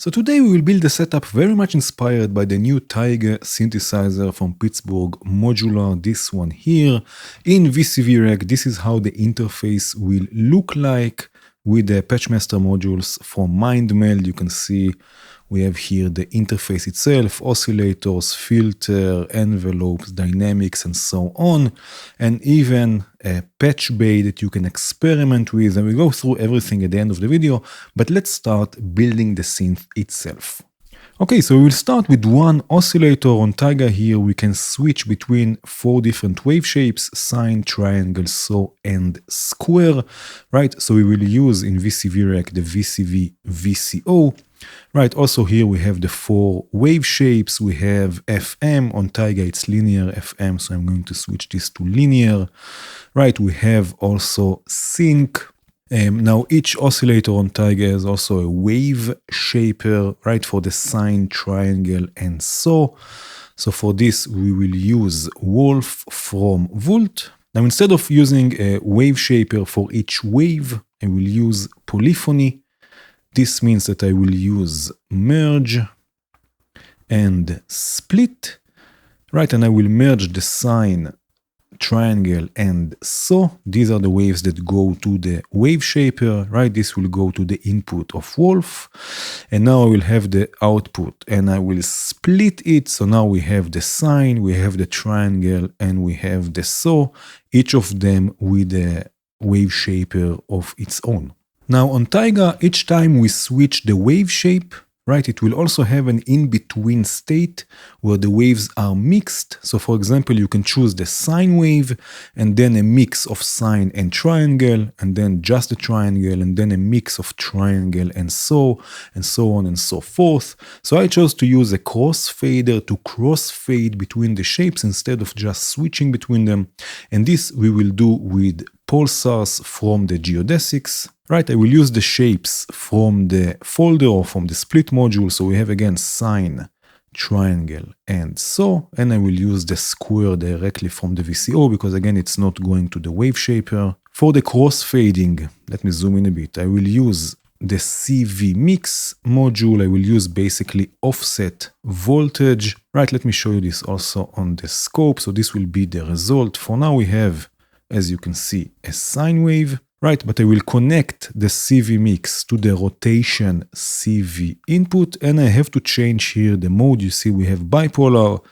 So today we will build a setup very much inspired by the new Taiga synthesizer from Pittsburgh, Modular, this one here. In VCV rack, this is how the interface will look like with the patchmaster modules from MindMeld. You can see we have here the interface itself, oscillators, filter, envelopes, dynamics, and so on. And even a patch bay that you can experiment with. And we'll go through everything at the end of the video. But let's start building the synth itself. Okay, so we will start with one oscillator. On Taiga here, we can switch between 4 different wave shapes: sine, triangle, saw, and square, right? So we will use in VCV rack the VCV VCO. Right, also here we have the 4 wave shapes. We have FM. On Taiga it's linear FM, so I'm going to switch this to linear. Right, we have also sync. Now each oscillator on Taiga has also a wave shaper, right, for the sine, triangle, and saw. So for this we will use Wolf from Volt. Now instead of using a wave shaper for each wave, I will use polyphony. This means that I will use merge and split, right? And I will merge the sine, triangle, and saw. These are the waves that go to the wave shaper, right? This will go to the input of Wolf. And now I will have the output and I will split it. So now we have the sine, we have the triangle, and we have the saw, each of them with a wave shaper of its own. Now on Taiga, each time we switch the wave shape, right, it will also have an in-between state where the waves are mixed. So for example, you can choose the sine wave and then a mix of sine and triangle, and then just the triangle, and then a mix of triangle and so on and so forth. So I chose to use a crossfader to crossfade between the shapes instead of just switching between them. And this we will do with pulsars from the geodesics. Right, I will use the shapes from the folder or from the split module. So we have again sine, triangle, and saw, and I will use the square directly from the VCO because again it's not going to the wave shaper. For the crossfading, let me zoom in a bit. I will use the CV mix module. I will use basically offset voltage. Right, let me show you this also on the scope. So this will be the result. For now we have, as you can see, a sine wave. Right, but I will connect the CV mix to the rotation CV input, and I have to change here the mode. You see we have bipolar,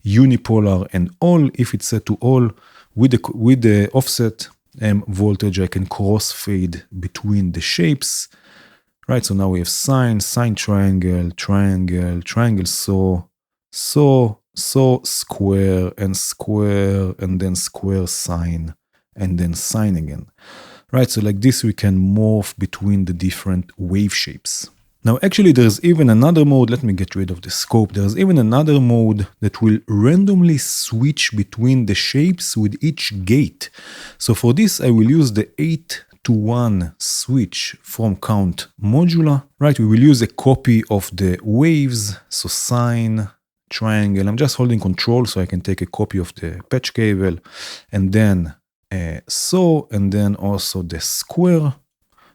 unipolar, and all. If it's set to all, with the offset voltage, I can crossfade between the shapes. Right, so now we have sine, sine triangle, triangle, triangle saw, square, and then square sine, and then sine again. Right, so like this we can morph between the different wave shapes. Now actually there's even another mode. Let me get rid of the scope. There's even another mode that will randomly switch between the shapes with each gate. So for this I will use the 8-to-1 switch from Count Modular. Right, we will use a copy of the waves. So sine, triangle. I'm just holding control so I can take a copy of the patch cable, and then saw, and then also the square.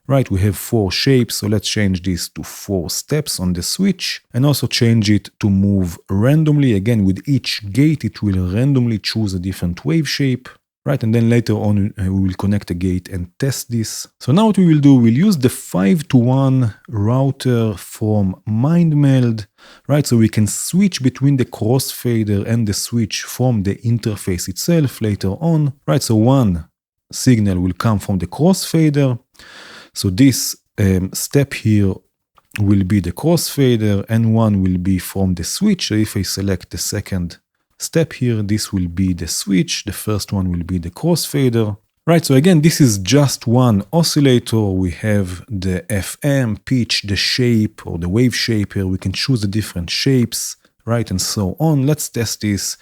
Right, we have 4 shapes, so let's change this to 4 steps on the switch, and also change it to move randomly. Again, with each gate it will randomly choose a different wave shape. Right, and then later on we will connect a gate and test this. So now what we will do, we'll use the 5-to-1 router from MindMeld. Right, so we can switch between the crossfader and the switch from the interface itself later on. Right, so one signal will come from the crossfader. So this step here will be the crossfader, and one will be from the switch. So if I select the second step here, this will be the switch. The first one will be the crossfader. Right, so again, this is just one oscillator. We have the FM, pitch, the shape or the wave shaper. We can choose the different shapes, right, and so on. Let's test this.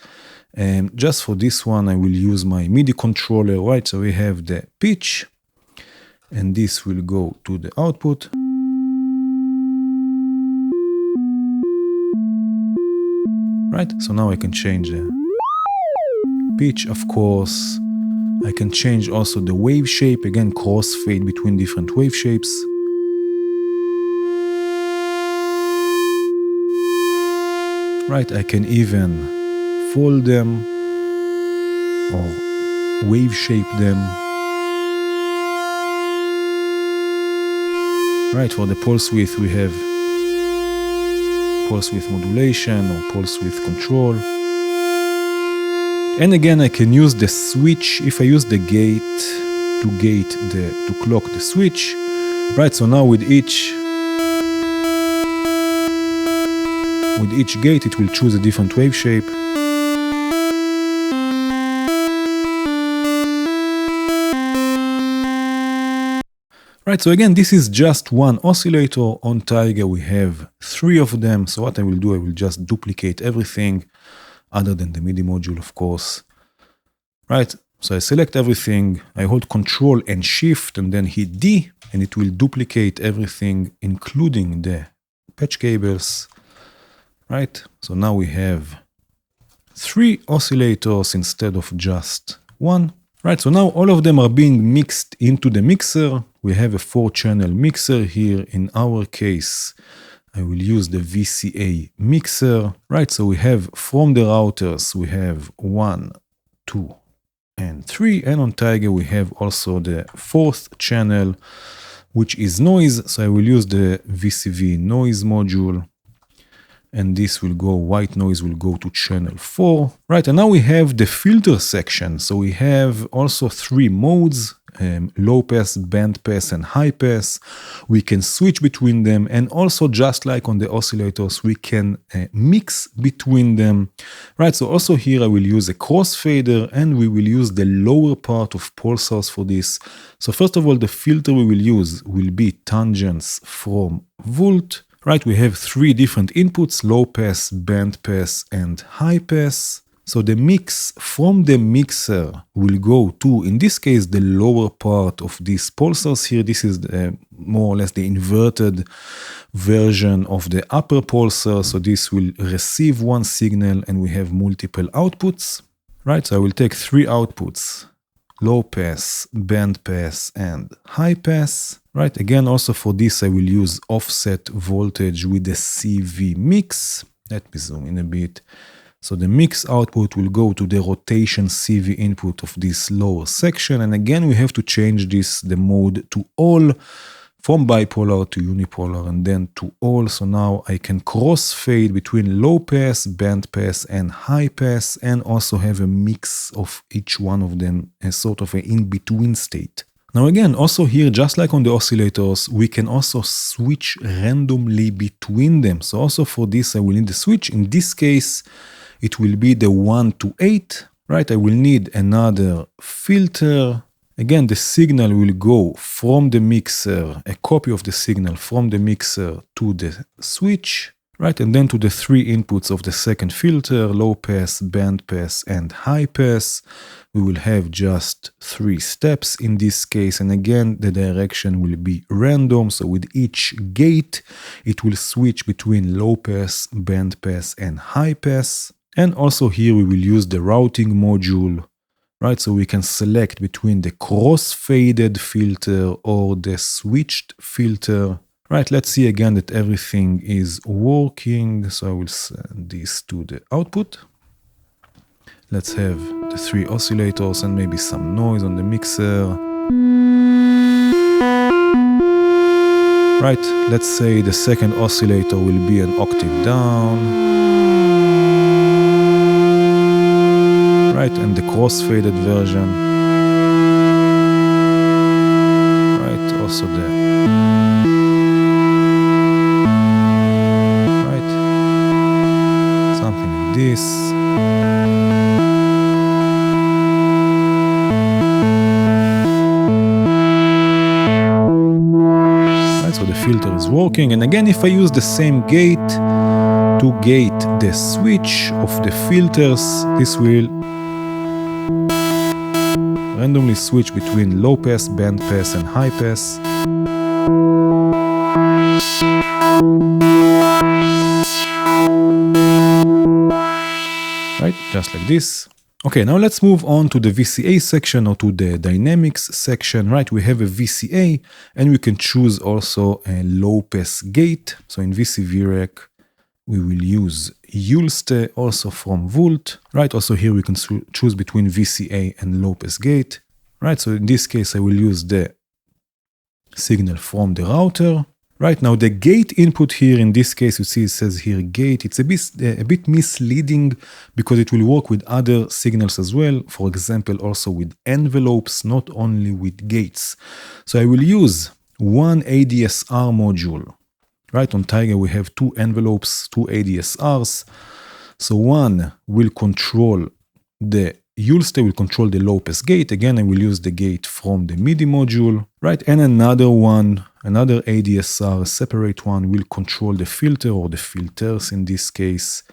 Just for this one, I will use my MIDI controller, right? So we have the pitch, and this will go to the output. Right, so now I can change the pitch, of course. I can change also the wave shape, again, crossfade between different wave shapes. right? I can even fold them or wave shape them. Right, for the pulse width we have pulse width modulation or pulse width control. And again, I can use the switch if I use the gate to clock the switch. Right, so now with each gate it will choose a different wave shape. Right, so again, this is just one oscillator. On Taiga we have 3 of them. So what I will do, I will just duplicate everything other than the MIDI module, of course. Right, so I select everything, I hold Control and Shift and then hit D, and it will duplicate everything, including the patch cables. Right, so now we have 3 oscillators instead of just 1. Right, so now all of them are being mixed into the mixer. We have a 4-channel mixer here. In our case, I will use the VCA mixer. Right, so we have from the routers, we have 1, 2, and 3. And on Taiga, we have also the 4th channel, which is noise. So I will use the VCV noise module. And this will go, white noise will go to channel 4. Right, and now we have the filter section. So we have also 3 modes, low pass, band pass, and high pass. We can switch between them, and also just like on the oscillators, we can mix between them. Right, so also here I will use a crossfader, and we will use the lower part of pulsars for this. So first of all, the filter we will use will be tangents from volt. Right, we have 3 different inputs, low pass, band pass, and high pass. So the mix from the mixer will go to, in this case, the lower part of these pulsars here. This is more or less the inverted version of the upper pulsar. So this will receive one signal and we have multiple outputs. Right, so I will take 3 outputs, low pass, band pass, and high pass. Right, again, also for this, I will use offset voltage with the CV mix. Let me zoom in a bit. So the mix output will go to the rotation CV input of this lower section. And again, we have to change the mode to all, from bipolar to unipolar and then to all. So now I can crossfade between low pass, band pass, and high pass, and also have a mix of each one of them, a sort of an in-between state. Now again, also here, just like on the oscillators, we can also switch randomly between them. So also for this, I will need the switch. In this case, it will be the 1 to 8, right? I will need another filter. Again, the signal will go from the mixer, a copy of the signal from the mixer to the switch, right? And then to the 3 inputs of the second filter, low pass, band pass, and high pass. We will have just 3 steps in this case. And again, the direction will be random. So with each gate, it will switch between low pass, band pass, and high pass. And also here we will use the routing module, right? So we can select between the cross-faded filter or the switched filter. Right, let's see again that everything is working. So I will send this to the output. Let's have the 3 oscillators and maybe some noise on the mixer. Right, let's say the second oscillator will be an octave down. Right, and the cross-faded version. Right, also the this. Right, so the filter is working. And again, if I use the same gate to gate the switch of the filters, this will randomly switch between low pass, band pass, and high pass. Right, just like this. Okay, now let's move on to the VCA section or to the dynamics section. Right, we have a VCA and we can choose also a low pass gate. So in VCV rack, we will use Yulste, also from Volt, right? Also here we can choose between VCA and low pass gate, right? So in this case, I will use the signal from the router. Right now, the gate input here, in this case, you see it says here gate. It's a bit misleading because it will work with other signals as well. For example, also with envelopes, not only with gates. So I will use one ADSR module. Right, on Taiga we have two envelopes, two ADSRs. So one will control the Yulste, will control the low pass gate. Again, I will use the gate from the MIDI module, right? And another one, another ADSR, a separate one, will control the filter or the filters in this case,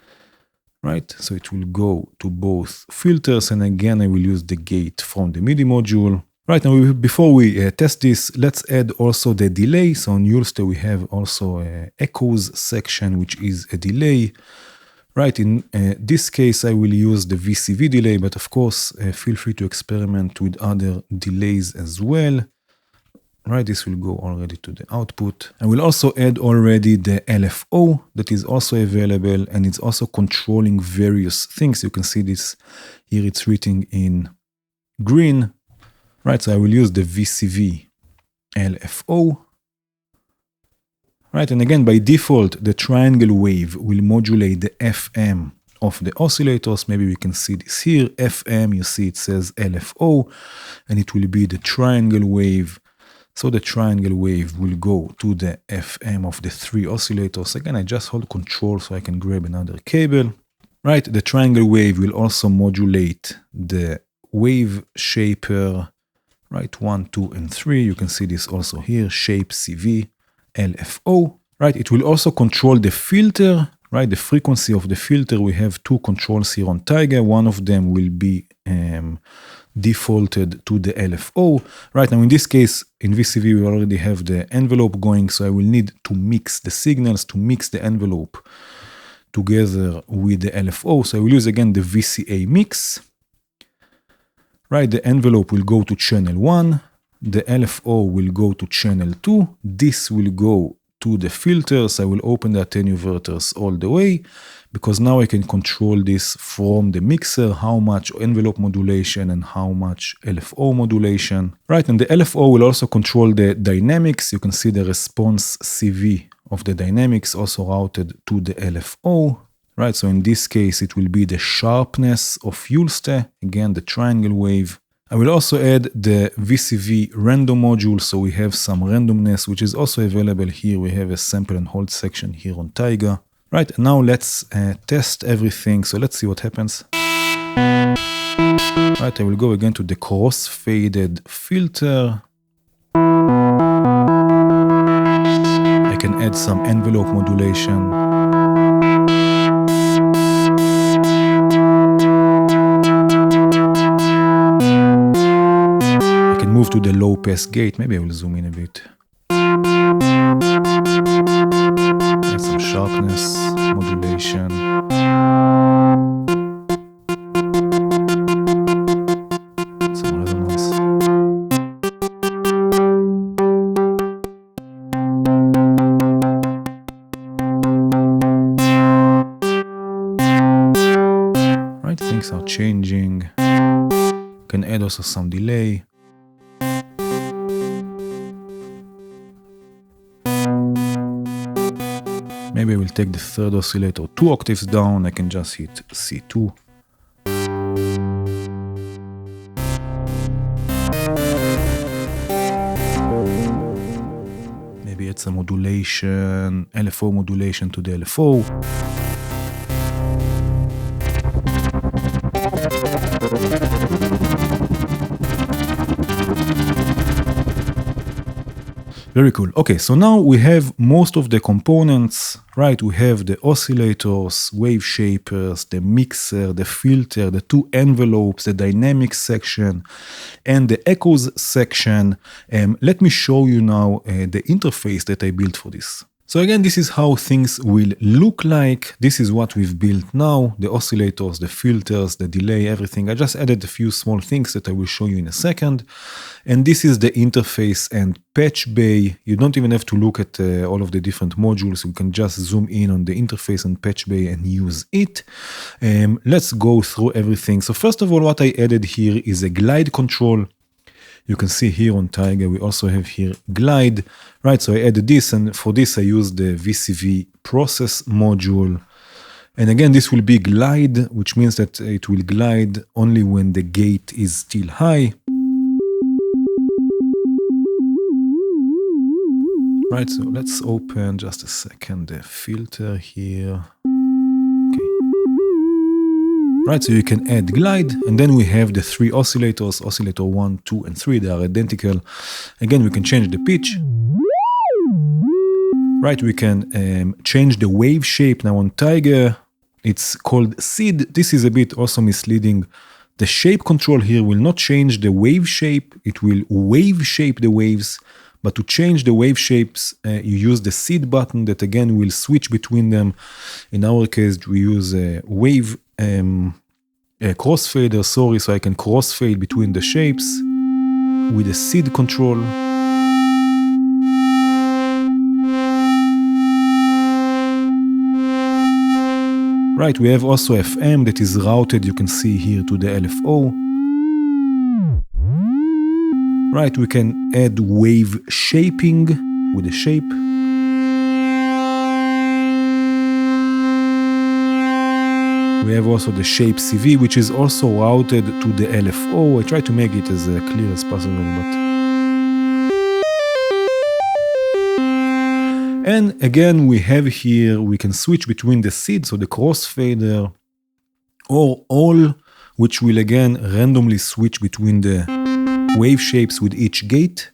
right? So it will go to both filters. And again, I will use the gate from the MIDI module. Right, now before we test this, let's add also the delay. So on Yulste we have also a echoes section, which is a delay. Right, in this case I will use the VCV delay, but of course feel free to experiment with other delays as well. Right, this will go already to the output. I will also add already the LFO that is also available, and it's also controlling various things. You can see this here, it's written in green. Right, so I will use the VCV LFO. Right, and again, by default, the triangle wave will modulate the FM of the oscillators. Maybe we can see this here. FM, you see it says LFO, and it will be the triangle wave. So the triangle wave will go to the FM of the three oscillators. Again, I just hold control so I can grab another cable. Right, the triangle wave will also modulate the wave shaper. Right, 1, 2, and 3. You can see this also here, shape CV, LFO. Right, it will also control the filter, right, the frequency of the filter. We have two controls here on Taiga. One of them will be defaulted to the LFO. Right, now in this case, in VCV, we already have the envelope going, so I will need to mix the signals, to mix the envelope together with the LFO. So I will use again the VCA mix. Right, the envelope will go to channel 1, the LFO will go to channel 2, this will go to the filters. I will open the attenuators all the way, because now I can control this from the mixer, how much envelope modulation and how much LFO modulation. Right, and the LFO will also control the dynamics. You can see the response CV of the dynamics also routed to the LFO. Right, so in this case, it will be the sharpness of Yulste, again, the triangle wave. I will also add the VCV random module, so we have some randomness, which is also available here. We have a sample and hold section here on Taiga. Right, and now let's test everything. So let's see what happens. Right, I will go again to the cross-faded filter. I can add some envelope modulation. Move to the low pass gate. Maybe I will zoom in a bit. Add some sharpness, modulation. Some resonance. Right, things are changing. Can add also some delay. Maybe I will take the third oscillator 2 octaves down. I can just hit C2. Maybe add some modulation, LFO modulation to the LFO. Very cool. Okay, so now we have most of the components, right? We have the oscillators, wave shapers, the mixer, the filter, the two envelopes, the dynamics section, and the echoes section. Let me show you now the interface that I built for this. So again, this is how things will look like. This is what we've built now, the oscillators, the filters, the delay, everything. I just added a few small things that I will show you in a second. And this is the interface and patch bay. You don't even have to look at all of the different modules. You can just zoom in on the interface and patch bay and use it. Let's go through everything. So first of all, what I added here is a glide control. You can see here on Taiga, we also have here glide, right? So I added this, and for this I use the VCV process module. And again, this will be glide, which means that it will glide only when the gate is still high. Right, so let's open just a second the filter here. Right, so you can add glide, and then we have the three oscillators, oscillator 1, 2, and 3, they are identical. Again, we can change the pitch. Right, we can change the wave shape. Now on Taiga, it's called seed. This is a bit also misleading. The shape control here will not change the wave shape, it will wave shape the waves. But to change the wave shapes, you use the seed button that again will switch between them. In our case, we use a wave crossfader, so I can crossfade between the shapes with a seed control. Right, we have also FM that is routed, you can see here, to the LFO. Right, we can add wave shaping with a shape. We have also the shape CV, which is also routed to the LFO. I try to make it as clear as possible, And again, we have here, we can switch between the seed, so the crossfader, or all, which will again randomly switch between the wave shapes with each gate.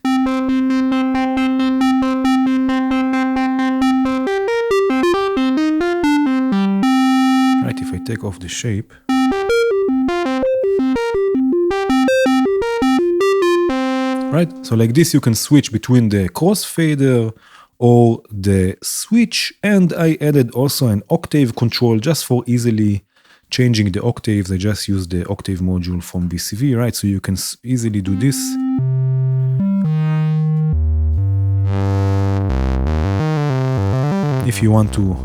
Right, if I take off the shape. Right, so like this you can switch between the crossfader or the switch, and I added also an octave control just for easily changing the octaves. I just use the octave module from VCV, right? So you can easily do this. If you want to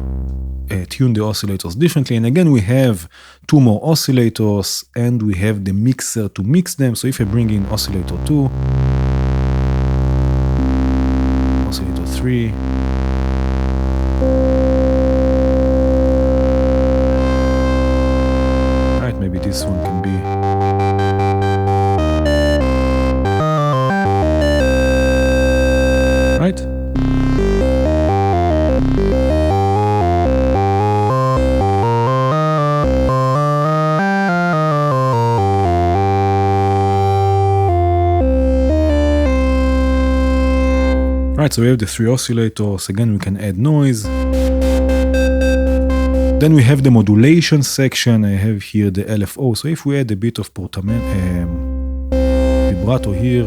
tune the oscillators differently. And again, we have two more oscillators and we have the mixer to mix them. So if I bring in oscillator 2, oscillator 3, maybe this one can be. Right? Right, so we have the three oscillators. Again, we can add noise. Then we have the modulation section. I have here the LFO. So if we add a bit of vibrato here.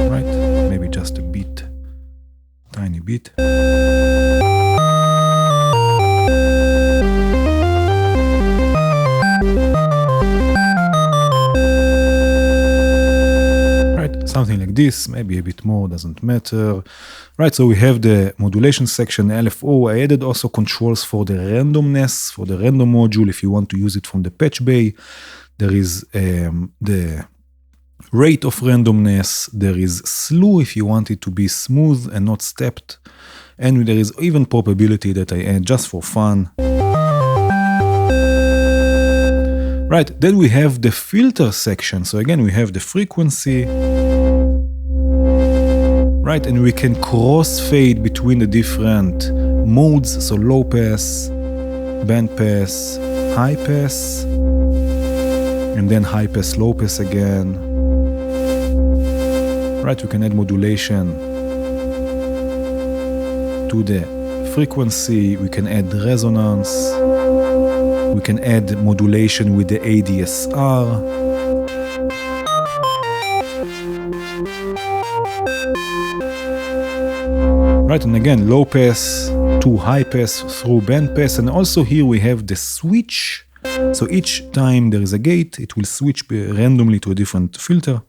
Right, maybe just a bit, tiny bit. Something like this, maybe a bit more, doesn't matter. Right, so we have the modulation section, LFO. I added also controls for the randomness, for the random module, if you want to use it from the patch bay. There is the rate of randomness. There is slew, if you want it to be smooth and not stepped. And there is even probability that I add just for fun. Right, then we have the filter section. So again, we have the frequency. Right, and we can crossfade between the different modes. So low pass, band pass, high pass, and then high pass, low pass again. Right, we can add modulation to the frequency. We can add resonance. We can add modulation with the ADSR. Right, and again, low pass to high pass through band pass, and also here we have the switch. So each time there is a gate, it will switch randomly to a different filter.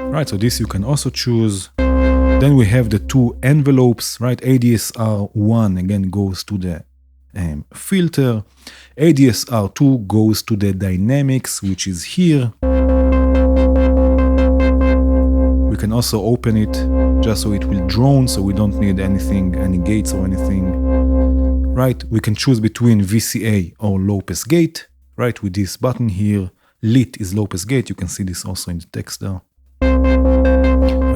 Right, so this you can also choose. Then we have the two envelopes, right? ADSR1 again goes to the filter. ADSR2 goes to the dynamics, which is here. We can also open it just so it will drone, so we don't need anything, any gates or anything. Right, we can choose between VCA or low pass gate, right, with this button here. Lit is low pass gate, you can see this also in the text there. We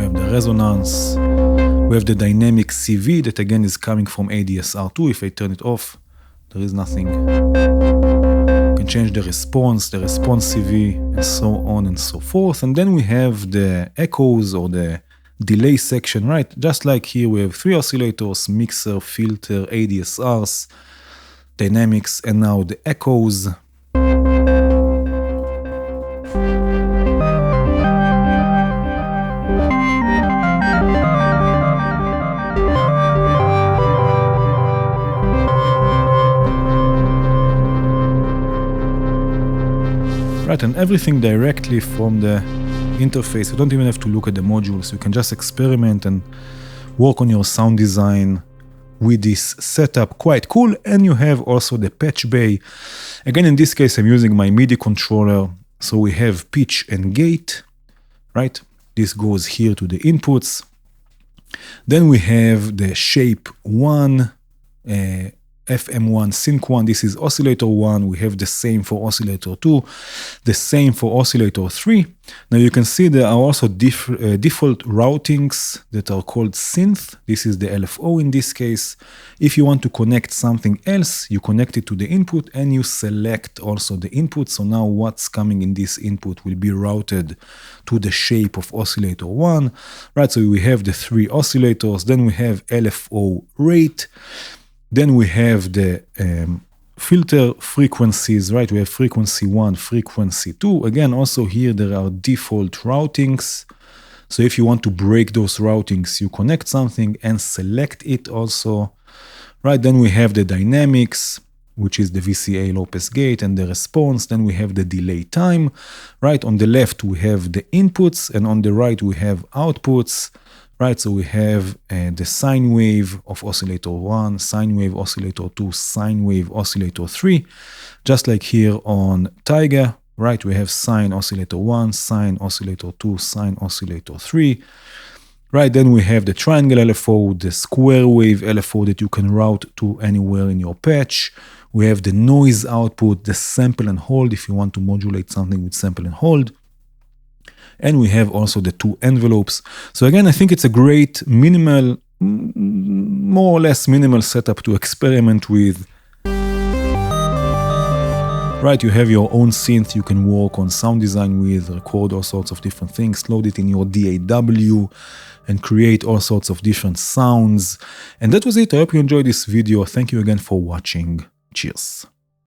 have the resonance. We have the dynamic CV that again is coming from ADSR2. If I turn it off, there is nothing. You can change the response CV, and so on and so forth. And then we have the echoes or the delay section, right? Just like here, we have 3 oscillators, mixer, filter, ADSRs, dynamics, and now the echoes. Right, and everything directly from the interface. You don't even have to look at the modules. You can just experiment and work on your sound design with this setup. Quite cool. And you have also the patch bay. Again, in this case, I'm using my MIDI controller. So we have pitch and gate, right? This goes here to the inputs. Then we have the shape 1, FM1, sync 1, this is oscillator 1, we have the same for oscillator 2, the same for oscillator 3. Now you can see there are also default routings that are called synth. This is the LFO in this case. If you want to connect something else, you connect it to the input and you select also the input. So now what's coming in this input will be routed to the shape of oscillator 1. Right, so we have the 3 oscillators, then we have LFO rate. Then we have the filter frequencies, right? We have frequency 1, frequency 2. Again, also here there are default routings. So if you want to break those routings, you connect something and select it also. Right, then we have the dynamics, which is the VCA low pass gate, and the response. Then we have the delay time. Right, on the left we have the inputs, and on the right we have outputs. Right, so we have the sine wave of oscillator 1, sine wave oscillator 2, sine wave oscillator 3. Just like here on Taiga, right, we have sine oscillator 1, sine oscillator 2, sine oscillator 3. Right, then we have the triangle LFO, the square wave LFO that you can route to anywhere in your patch. We have the noise output, the sample and hold, if you want to modulate something with sample and hold. And we have also the 2 envelopes. So again, I think it's a great minimal, more or less minimal setup to experiment with. Right, you have your own synth you can work on sound design with, record all sorts of different things, load it in your DAW, and create all sorts of different sounds. And that was it. I hope you enjoyed this video. Thank you again for watching. Cheers.